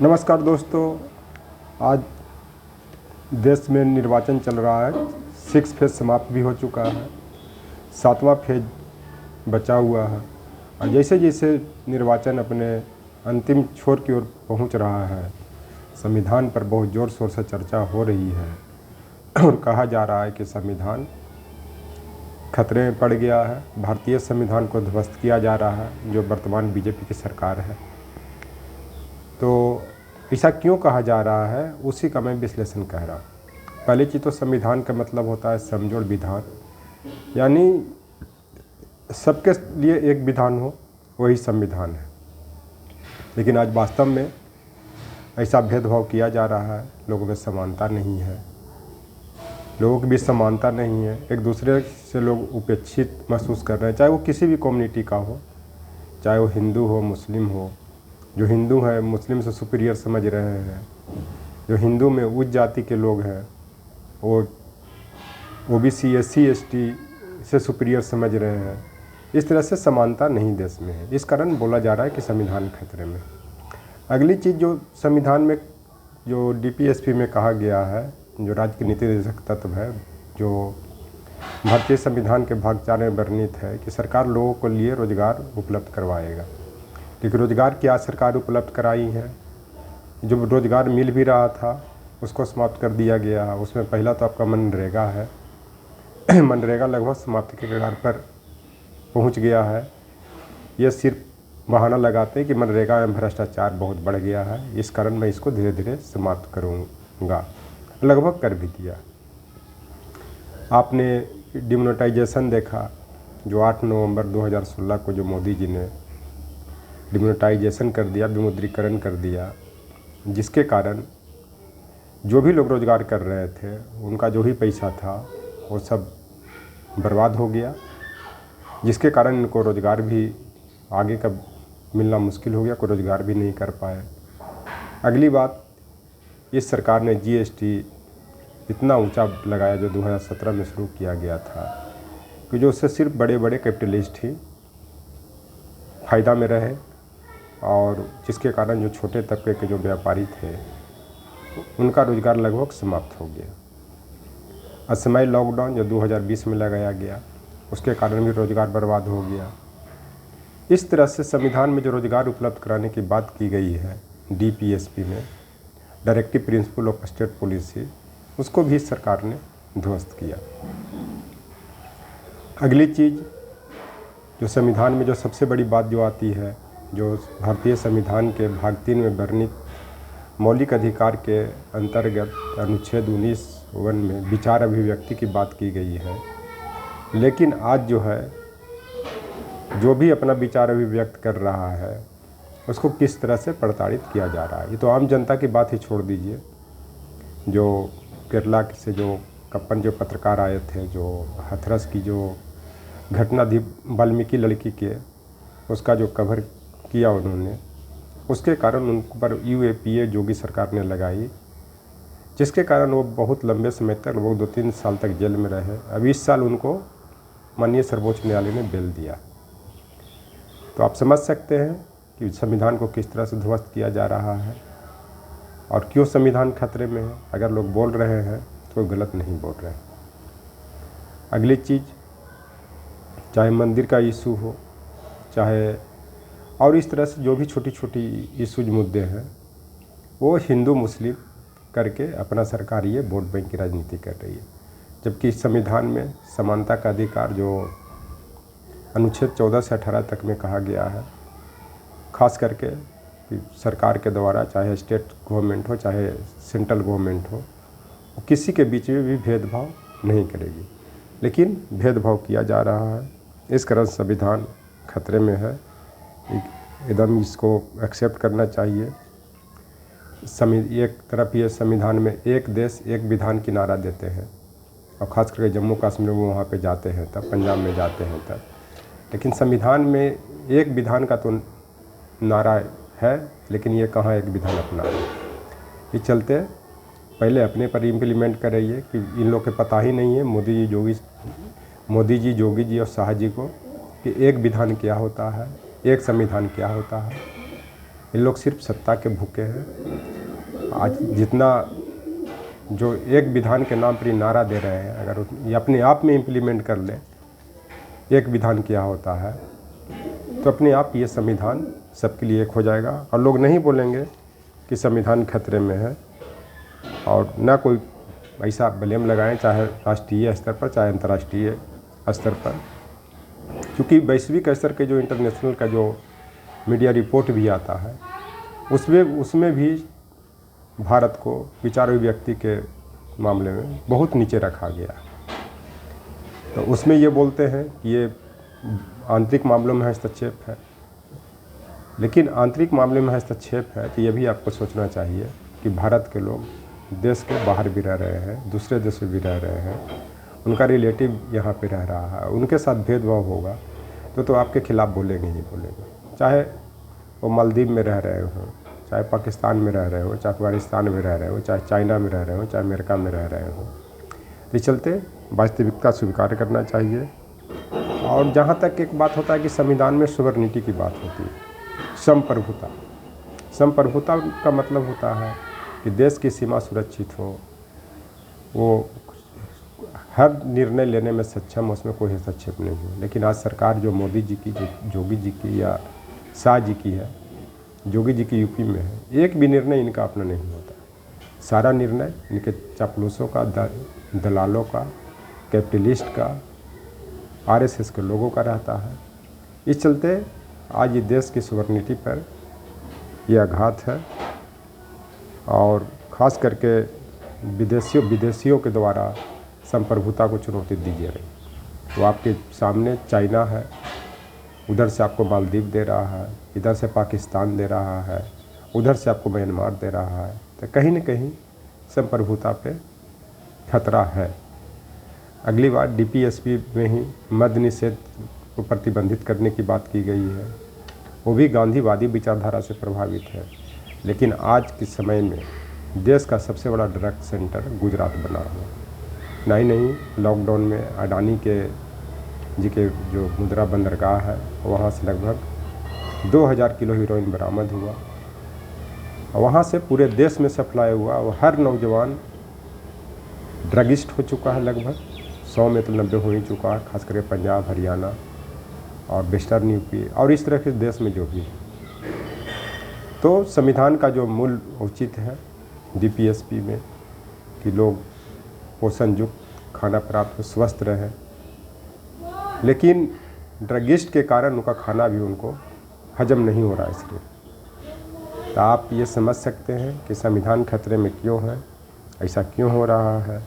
नमस्कार दोस्तों, आज देश में निर्वाचन चल रहा है। 6 फेज समाप्त भी हो चुका है, 7वां फेज बचा हुआ है। और जैसे जैसे निर्वाचन अपने अंतिम छोर की ओर पहुंच रहा है, संविधान पर बहुत ज़ोर शोर से चर्चा हो रही है और कहा जा रहा है कि संविधान खतरे में पड़ गया है। भारतीय संविधान को ध्वस्त किया जा रहा है, जो वर्तमान बीजेपी की सरकार है। तो ऐसा क्यों कहा जा रहा है, उसी का मैं विश्लेषण कह रहा हूँ। पहली चीज़ तो संविधान का मतलब होता है समझौता विधान, यानी सबके लिए एक विधान हो, वही संविधान है। लेकिन आज वास्तव में ऐसा भेदभाव किया जा रहा है, लोगों में समानता नहीं है, लोगों के बीच समानता नहीं है। एक दूसरे से लोग उपेक्षित महसूस कर रहे हैं, चाहे वो किसी भी कम्युनिटी का हो, चाहे वो हिंदू हो, मुस्लिम हो। जो हिंदू है मुस्लिम से सुपीरियर समझ रहे हैं, जो हिंदू में उच्च जाति के लोग हैं वो ओबीसी SC ST से सुपीरियर समझ रहे हैं। इस तरह से समानता नहीं देश में है, इस कारण बोला जा रहा है कि संविधान खतरे में। अगली चीज़ जो संविधान में जो DPSP में कहा गया है, जो राज्य के नीति निर्देशक तत्व है, जो भारतीय संविधान के भाग 4 में वर्णित है कि सरकार लोगों के लिए रोजगार उपलब्ध करवाएगा। लेकिन रोजगार क्या सरकार उपलब्ध कराई है? जो रोजगार मिल भी रहा था उसको समाप्त कर दिया गया है। उसमें पहला तो आपका मनरेगा है। मनरेगा लगभग समाप्ति के कगार पर पहुंच गया है। ये सिर्फ बहाना लगाते हैं कि मनरेगा में भ्रष्टाचार बहुत बढ़ गया है, इस कारण मैं इसको धीरे धीरे समाप्त करूँगा। लगभग कर भी दिया। आपने डिमोनेटाइजेशन देखा, जो 8 नवंबर 2016 को जो मोदी जी ने डिमोनेटाइजेशन कर दिया, विमुद्रीकरण कर दिया, जिसके कारण जो भी लोग रोज़गार कर रहे थे उनका जो भी पैसा था वो सब बर्बाद हो गया, जिसके कारण इनको रोज़गार भी आगे का मिलना मुश्किल हो गया, कोई रोज़गार भी नहीं कर पाए। अगली बात, इस सरकार ने GST इतना ऊंचा लगाया जो 2017 में शुरू किया गया था, कि जो उससे सिर्फ बड़े बड़े कैपिटलिस्ट ही फ़ायदा में रहे, और जिसके कारण जो छोटे तबके के जो व्यापारी थे उनका रोज़गार लगभग समाप्त हो गया। असमय लॉकडाउन जो 2020 में लगाया गया, उसके कारण भी रोज़गार बर्बाद हो गया। इस तरह से संविधान में जो रोज़गार उपलब्ध कराने की बात की गई है DPSP में, directive principle of state policy, उसको भी सरकार ने ध्वस्त किया। अगली चीज़ जो संविधान में जो सबसे बड़ी बात जो आती है, जो भारतीय संविधान के भाग 3 में वर्णित मौलिक अधिकार के अंतर्गत अनुच्छेद 19(1) में विचार अभिव्यक्ति की बात की गई है। लेकिन आज जो है, जो भी अपना विचार अभिव्यक्त कर रहा है उसको किस तरह से प्रताड़ित किया जा रहा है। ये तो आम जनता की बात ही छोड़ दीजिए। जो केरला से जो कप्पन जो पत्रकार आए थे, जो हाथरस की जो घटना थी वाल्मीकि लड़की के, उसका जो कवर किया उन्होंने, उसके कारण उन पर UAPA योगी सरकार ने लगाई, जिसके कारण वो बहुत लंबे समय तक, लगभग 2-3 साल तक जेल में रहे। अब इस साल उनको माननीय सर्वोच्च न्यायालय ने बेल दिया। तो आप समझ सकते हैं कि संविधान को किस तरह से ध्वस्त किया जा रहा है और क्यों संविधान खतरे में है। अगर लोग बोल रहे हैं तो गलत नहीं बोल रहे हैं। अगली चीज़, चाहे मंदिर का इशू हो, चाहे और इस तरह से जो भी छोटी छोटी इशूज मुद्दे हैं, वो हिंदू मुस्लिम करके अपना सरकार ये वोट बैंक की राजनीति कर रही है। जबकि इस संविधान में समानता का अधिकार जो अनुच्छेद 14 से 18 तक में कहा गया है, खास करके सरकार के द्वारा, चाहे स्टेट गवर्नमेंट हो चाहे सेंट्रल गवर्नमेंट हो, वो किसी के बीच में भी भेदभाव नहीं करेगी। लेकिन भेदभाव किया जा रहा है, इस कारण संविधान खतरे में है। एकदम इसको एक्सेप्ट करना चाहिए। एक तरफ ये संविधान में एक देश एक विधान की नारा देते हैं, और ख़ास करके जम्मू कश्मीर में वहाँ पे जाते हैं तब, पंजाब में जाते हैं तब, लेकिन संविधान में एक विधान का तो नारा है, लेकिन ये कहाँ एक विधान अपना है। ये चलते पहले अपने पर इम्प्लीमेंट करिए कि इन लोग के पता ही नहीं है, मोदी जी, योगी जी और शाह जी को, कि एक विधान क्या होता है, एक संविधान क्या होता है। इन लोग सिर्फ सत्ता के भूखे हैं। आज जितना जो एक विधान के नाम पर ये नारा दे रहे हैं, अगर ये अपने आप में इम्प्लीमेंट कर ले, एक विधान क्या होता है, तो अपने आप ये संविधान सबके लिए एक हो जाएगा और लोग नहीं बोलेंगे कि संविधान खतरे में है। और ना कोई ऐसा ब्लेम लगाएं, चाहे राष्ट्रीय स्तर पर चाहे अंतर्राष्ट्रीय स्तर पर, क्योंकि वैश्विक स्तर के जो इंटरनेशनल का जो मीडिया रिपोर्ट भी आता है उसमें भी भारत को विचार व्यक्ति के मामले में बहुत नीचे रखा गया। तो उसमें ये बोलते हैं कि ये आंतरिक मामलों में हस्तक्षेप है, लेकिन आंतरिक मामले में हस्तक्षेप है तो ये भी आपको सोचना चाहिए कि भारत के लोग देश के बाहर भी रह रहे हैं, दूसरे देश में भी रह रहे हैं, उनका रिलेटिव यहाँ पे रह रहा है, उनके साथ भेदभाव होगा तो आपके खिलाफ़ बोलेंगे ही बोलेंगे। चाहे वो मालदीव में रह रहे हो, चाहे पाकिस्तान में रह रहे हो, चाहे अफगानिस्तान में रह रहे हो, चाहे चाइना में रह रहे हो, चाहे अमेरिका में रह रहे हो। तो इस चलते वास्तविकता स्वीकार करना चाहिए। और जहाँ तक एक बात होता है कि संविधान में सुवर्णिटी की बात होती है, संप्रभुता। संप्रभुता का मतलब होता है कि देश की सीमा सुरक्षित हो, वो हर निर्णय लेने में सक्षम, उसमें कोई हस्तक्षेप नहीं हो। लेकिन आज सरकार जो मोदी जी की, जोगी जी की या शाह जी की है, जोगी जी की यूपी में है, एक भी निर्णय इनका अपना नहीं होता। सारा निर्णय इनके चापलूसों का, दलालों का, कैपिटलिस्ट का, आरएसएस के लोगों का रहता है। इस चलते आज ये देश की सुवर्णिटी पर यह आघात है और ख़ास करके विदेशियों के द्वारा संप्रभुता को चुनौती दी जा रही। वो आपके सामने चाइना है, उधर से आपको मालदीव दे रहा है, इधर से पाकिस्तान दे रहा है, उधर से आपको म्यांमार दे रहा है। तो कहीं न कहीं संप्रभुता पे खतरा है। अगली बार डीपीएसपी में ही मद्य निषेध को प्रतिबंधित करने की बात की गई है, वो भी गांधीवादी विचारधारा से प्रभावित है। लेकिन आज के समय में देश का सबसे बड़ा ड्रग सेंटर गुजरात बना हुआ है। नहीं, लॉकडाउन में अडानी के जो मुद्रा बंदरगाह है वहाँ से लगभग 2000 किलो हीरोइन बरामद हुआ। वहाँ से पूरे देश में सप्लाई हुआ। वो हर नौजवान ड्रगिस्ट हो चुका है, लगभग 100 में तो 90 हो ही चुका है, खास करके पंजाब, हरियाणा और वेस्टर्न यूपी और इस तरह के देश में जो भी है। तो संविधान का जो मूल उचित है डीपीएसपी में कि लोग पोषण युक्त खाना प्राप्त हो, स्वस्थ रहें, लेकिन ड्रगिस्ट के कारण उनका खाना भी उनको हजम नहीं हो रहा है। इसलिए तो आप ये समझ सकते हैं कि संविधान खतरे में क्यों है, ऐसा क्यों हो रहा है।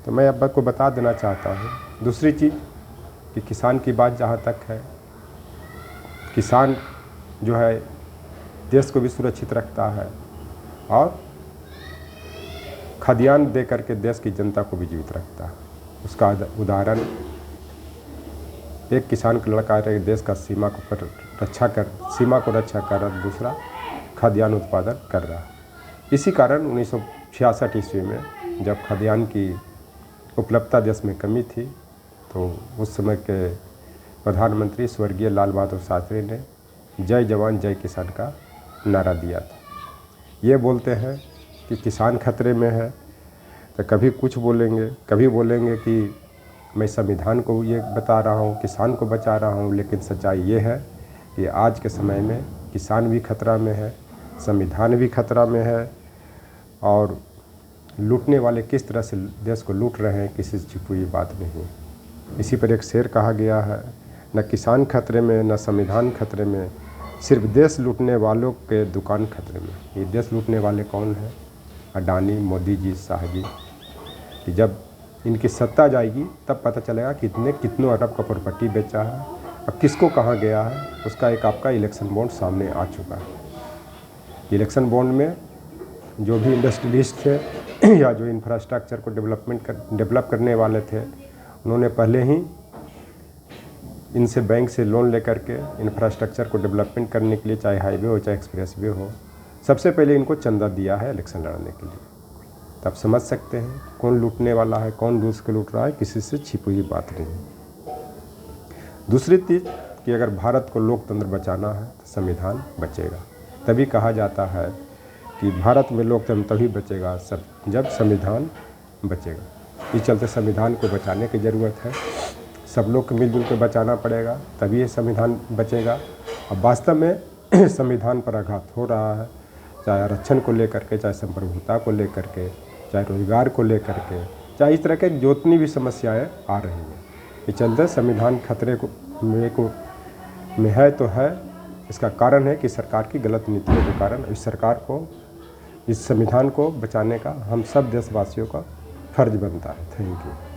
तो मैं अब को बता देना चाहता हूँ। दूसरी चीज़ कि किसान की बात जहाँ तक है, किसान जो है देश को भी सुरक्षित रखता है और खाद्यान्न दे करके देश की जनता को भी जीवित रखता है। उसका उदाहरण एक किसान का लड़का है, देश का सीमा को रक्षा कर रहा, दूसरा खाद्यान्न उत्पादन कर रहा। इसी कारण 1966 ईस्वी में जब खाद्यान्न की उपलब्धता देश में कमी थी तो उस समय के प्रधानमंत्री स्वर्गीय लाल बहादुर शास्त्री ने जय जवान जय किसान का नारा दिया था। ये बोलते हैं कि किसान खतरे में है, तो कभी कुछ बोलेंगे, कभी बोलेंगे कि मैं संविधान को ये बता रहा हूँ, किसान को बचा रहा हूँ। लेकिन सच्चाई ये है कि आज के समय में किसान भी खतरा में है, संविधान भी खतरा में है और लूटने वाले किस तरह से देश को लूट रहे हैं, किसी से छिपी हुई बात नहीं। इसी पर एक शेर कहा गया है, न किसान खतरे में न संविधान खतरे में, सिर्फ देश लूटने वालों के दुकान खतरे में। ये देश लूटने वाले कौन हैं? अडानी, मोदी जी, शाह जी। कि जब इनकी सत्ता जाएगी तब पता चलेगा कि कितनों अरब का प्रॉपर्टी बेचा है और किसको कहाँ गया है। उसका एक आपका इलेक्शन बॉन्ड सामने आ चुका है। इलेक्शन बॉन्ड में जो भी इंडस्ट्रियलिस्ट थे या जो इंफ्रास्ट्रक्चर को डेवलप करने वाले थे, उन्होंने पहले ही इनसे बैंक से लोन लेकर के इंफ्रास्ट्रक्चर को डेवलपमेंट करने के लिए, चाहे हाईवे हो चाहे एक्सप्रेसवे हो, सबसे पहले इनको चंदा दिया है इलेक्शन लड़ने के लिए। तब समझ सकते हैं कौन लूटने वाला है, कौन दूसरे को लूट रहा है, किसी से छिपी हुई बात नहीं। दूसरी चीज़ कि अगर भारत को लोकतंत्र बचाना है तो संविधान बचेगा, तभी कहा जाता है कि भारत में लोकतंत्र तभी बचेगा जब संविधान बचेगा। इस चलते संविधान को बचाने की ज़रूरत है। सब लोग को मिलजुल कर बचाना पड़ेगा, तभी ये संविधान बचेगा। और वास्तव में संविधान पर आघात हो रहा है, चाहे आरक्षण को लेकर के, चाहे संप्रभुता को लेकर के, चाहे रोजगार को लेकर के, चाहे इस तरह के जितनी भी समस्याएं आ रही हैं। इस चलते संविधान खतरे में है तो है। इसका कारण है कि सरकार की गलत नीतियों के कारण इस सरकार को, इस संविधान को बचाने का हम सब देशवासियों का फर्ज बनता है। Thank you.